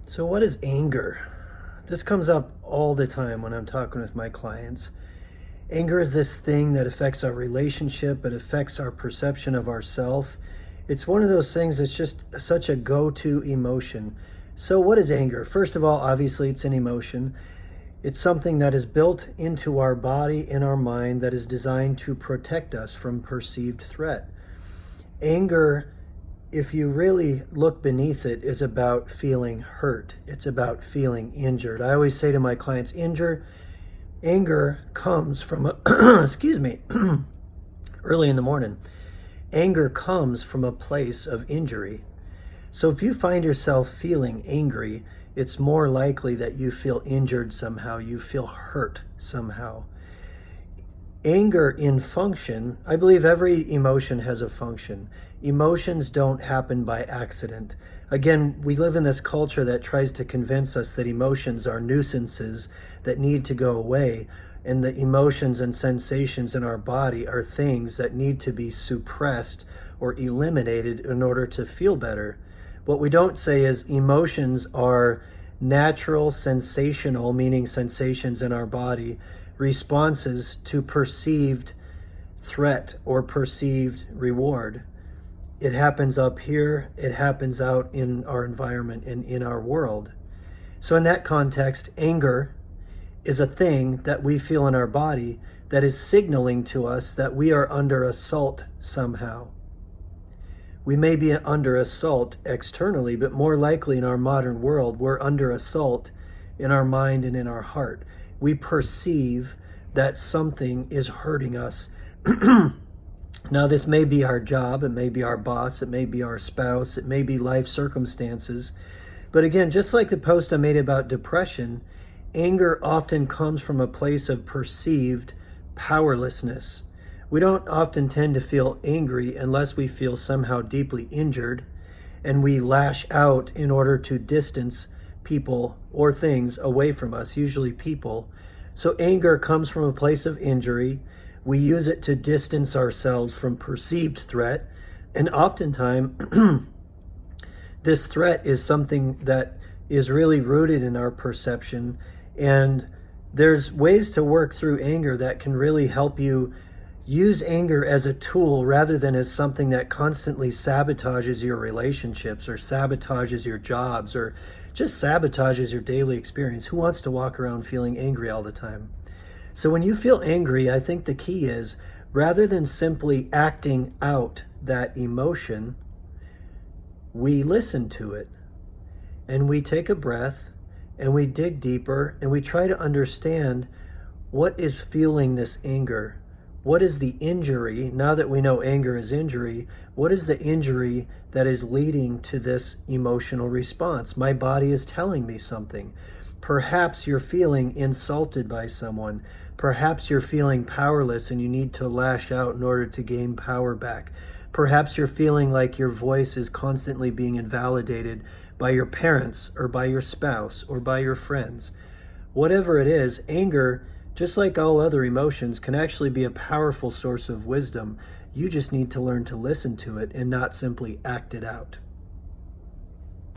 So what is anger? This comes up all the time when I'm talking with my clients. Anger is this thing that affects our relationship. It affects our perception of ourself. It's one of those things that's just such a go-to emotion. So what is anger? First of all, obviously it's an emotion. It's something that is built into our body and our mind that is designed to protect us from perceived threat. Anger, if you really look beneath it, is about feeling hurt. It's about feeling injured. I always say to my clients, anger comes from excuse me, early in the morning. Anger comes from a place of injury. So if you find yourself feeling angry, it's more likely that you feel injured somehow, you feel hurt somehow. Anger in function, I believe every emotion has a function. Emotions don't happen by accident. Again, we live in this culture that tries to convince us that emotions are nuisances that need to go away, and the emotions and sensations in our body are things that need to be suppressed or eliminated in order to feel better. What we don't say is emotions are natural, sensational, meaning sensations in our body, responses to perceived threat or perceived reward. It happens up here, it happens out in our environment and in our world. So in that context, anger is a thing that we feel in our body that is signaling to us that we are under assault somehow. We may be under assault externally, but more likely in our modern world, we're under assault in our mind and in our heart. We perceive that something is hurting us. Now, this may be our job, it may be our boss, it may be our spouse, it may be life circumstances. But again, just like the post I made about depression, anger often comes from a place of perceived powerlessness. We don't often tend to feel angry unless we feel somehow deeply injured, and we lash out in order to distance people or things away from us, usually people. So anger comes from a place of injury. We use it to distance ourselves from perceived threat, and oftentimes this threat is something that is really rooted in our perception, and there's ways to work through anger that can really help you use anger as a tool rather than as something that constantly sabotages your relationships or sabotages your jobs or just sabotages your daily experience. Who wants to walk around feeling angry all the time? So when you feel angry, I think the key is, rather than simply acting out that emotion, we listen to it and we take a breath and we dig deeper and we try to understand what is fueling this anger. What is the injury? Now that we know anger is injury, what is the injury that is leading to this emotional response? My body is telling me something. Perhaps you're feeling insulted by someone. Perhaps you're feeling powerless and you need to lash out in order to gain power back. Perhaps you're feeling like your voice is constantly being invalidated by your parents or by your spouse or by your friends. Whatever it is, anger, just like all other emotions, can actually be a powerful source of wisdom. You just need to learn to listen to it and not simply act it out.